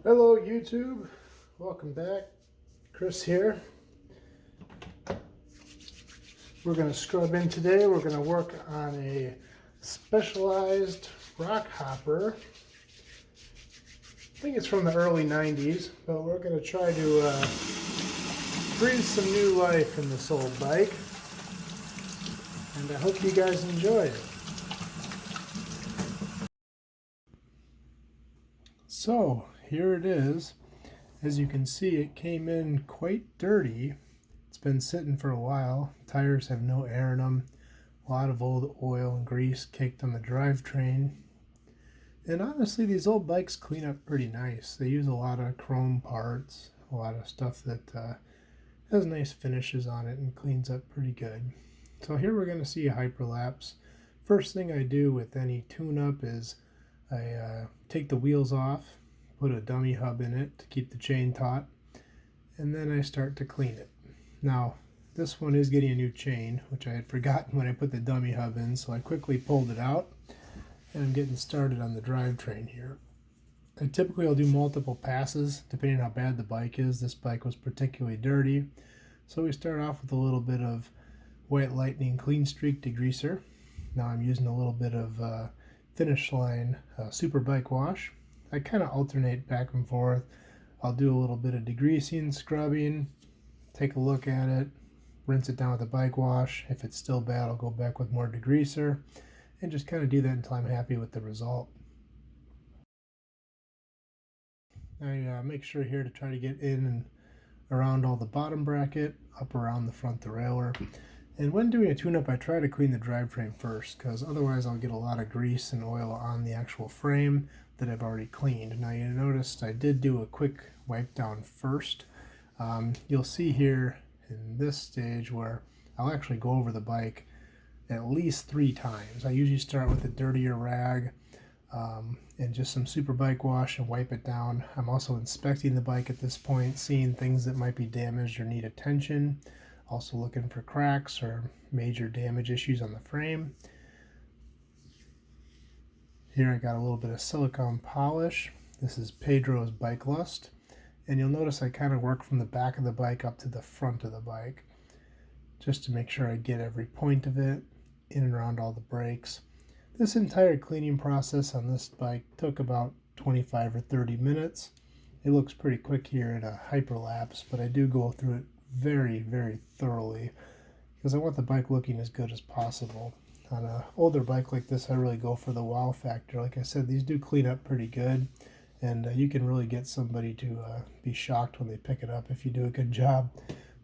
Hello YouTube, welcome back. Chris here. We're going to scrub in today. We're going to work on a Specialized Rockhopper. I think it's from the early 90s, but we're going to try to breathe some new life in this old bike. And I hope you guys enjoy it. So here it is. As you can see, it came in quite dirty. It's been sitting for a while. Tires have no air in them. A lot of old oil and grease caked on the drivetrain. And honestly, these old bikes clean up pretty nice. They use a lot of chrome parts, a lot of stuff that has nice finishes on it and cleans up pretty good. So here we're going to see a hyperlapse. First thing I do with any tune-up is I take the wheels off, put a dummy hub in it to keep the chain taut, and then I start to clean it. Now, this one is getting a new chain, which I had forgotten when I put the dummy hub in, so I quickly pulled it out, and I'm getting started on the drivetrain here. I typically will do multiple passes, depending on how bad the bike is. This bike was particularly dirty, so we start off with a little bit of White Lightning Clean Streak degreaser. Now I'm using a little bit of Finish Line Super Bike Wash. I kind of alternate back and forth. I'll do a little bit of degreasing, scrubbing, take a look at it, rinse it down with a bike wash. If it's still bad, I'll go back with more degreaser and just kind of do that until I'm happy with the result. I make sure here to try to get in and around all the bottom bracket, up around the front derailleur. And when doing a tune-up, I try to clean the drivetrain first, because otherwise I'll get a lot of grease and oil on the actual frame that I've already cleaned. Now you noticed I did do a quick wipe down first. You'll see here in this stage where I'll actually go over the bike at least 3 times. I usually start with a dirtier rag and just some super bike wash and wipe it down. I'm also inspecting the bike at this point, seeing things that might be damaged or need attention. Also looking for cracks or major damage issues on the frame. Here I got a little bit of silicone polish. This is Pedro's Bike Lust. And you'll notice I kind of work from the back of the bike up to the front of the bike, just to make sure I get every point of it, in and around all the brakes. This entire cleaning process on this bike took about 25 or 30 minutes. It looks pretty quick here in a hyperlapse, but I do go through it very, very thoroughly because I want the bike looking as good as possible. On an older bike like this, I really go for the wow factor. Like I said, these do clean up pretty good, and you can really get somebody to be shocked when they pick it up if you do a good job,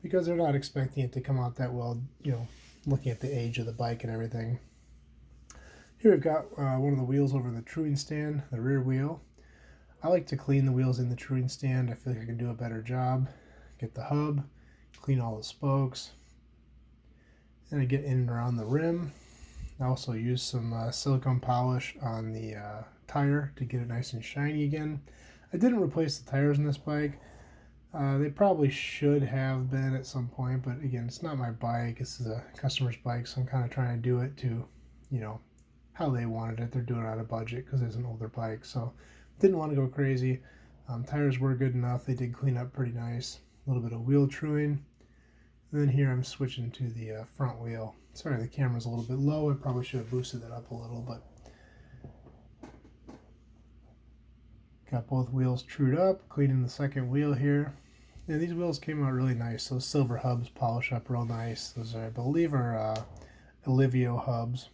because they're not expecting it to come out that well, you know, looking at the age of the bike and everything. Here we've got one of the wheels over the truing stand, the rear wheel. I like to clean the wheels in the truing stand. I feel like I can do a better job. Get the hub, clean all the spokes, and I get in and around the rim. I also use some silicone polish on the tire to get it nice and shiny again. I didn't replace the tires in this bike. They probably should have been at some point, but again, it's not my bike. This is a customer's bike, so I'm kind of trying to do it to, you know, how they wanted it. They're doing it on a budget because it's an older bike, so didn't want to go crazy. Tires were good enough. They did clean up pretty nice. A little bit of wheel truing. And then here I'm switching to the front wheel. Sorry, the camera's a little bit low. I probably should have boosted that up a little, but got both wheels trued up, cleaning the second wheel here. And these wheels came out really nice. Those silver hubs polish up real nice. Those are, I believe, are Olivio hubs.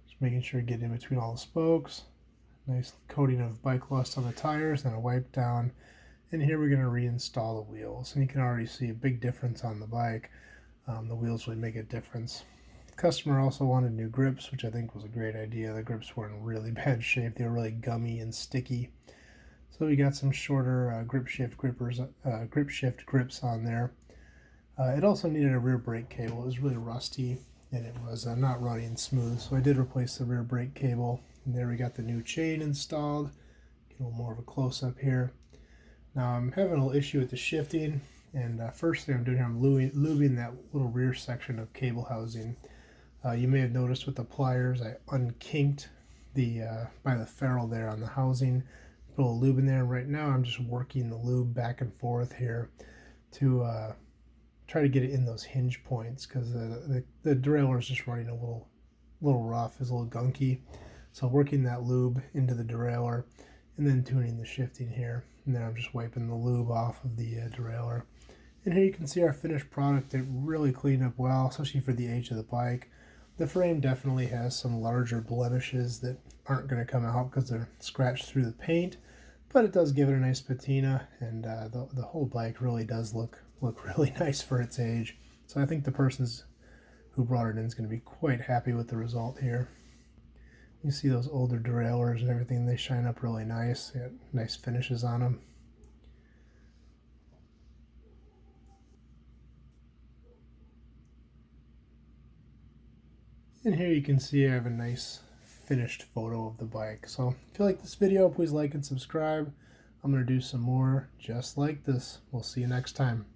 Just making sure to get in between all the spokes. Nice coating of Bike Lust on the tires, then a wipe down. And here we're going to reinstall the wheels. And you can already see a big difference on the bike. The wheels really make a difference. The customer also wanted new grips, which I think was a great idea. The grips were in really bad shape. They were really gummy and sticky. So we got some shorter grip shift grips on there. It also needed a rear brake cable. It was really rusty and it was not running smooth. So I did replace the rear brake cable. And there we got the new chain installed. Get a little more of a close-up here. Now I'm having a little issue with the shifting, and first thing I'm doing here, I'm lubing that little rear section of cable housing. You may have noticed with the pliers, I unkinked by the ferrule there on the housing. Put a little lube in there. Right now I'm just working the lube back and forth here to try to get it in those hinge points, because the derailleur is just running a little rough, is a little gunky. So working that lube into the derailleur and then tuning the shifting here. And then I'm just wiping the lube off of the derailleur. And here you can see our finished product. It really cleaned up well, especially for the age of the bike. The frame definitely has some larger blemishes that aren't going to come out because they're scratched through the paint, but it does give it a nice patina, and the whole bike really does look really nice for its age. So I think the person who brought it in is going to be quite happy with the result here. You see those older derailleurs and everything, they shine up really nice. They got nice finishes on them. And here you can see I have a nice finished photo of the bike. So if you like this video, please like and subscribe. I'm going to do some more just like this. We'll see you next time.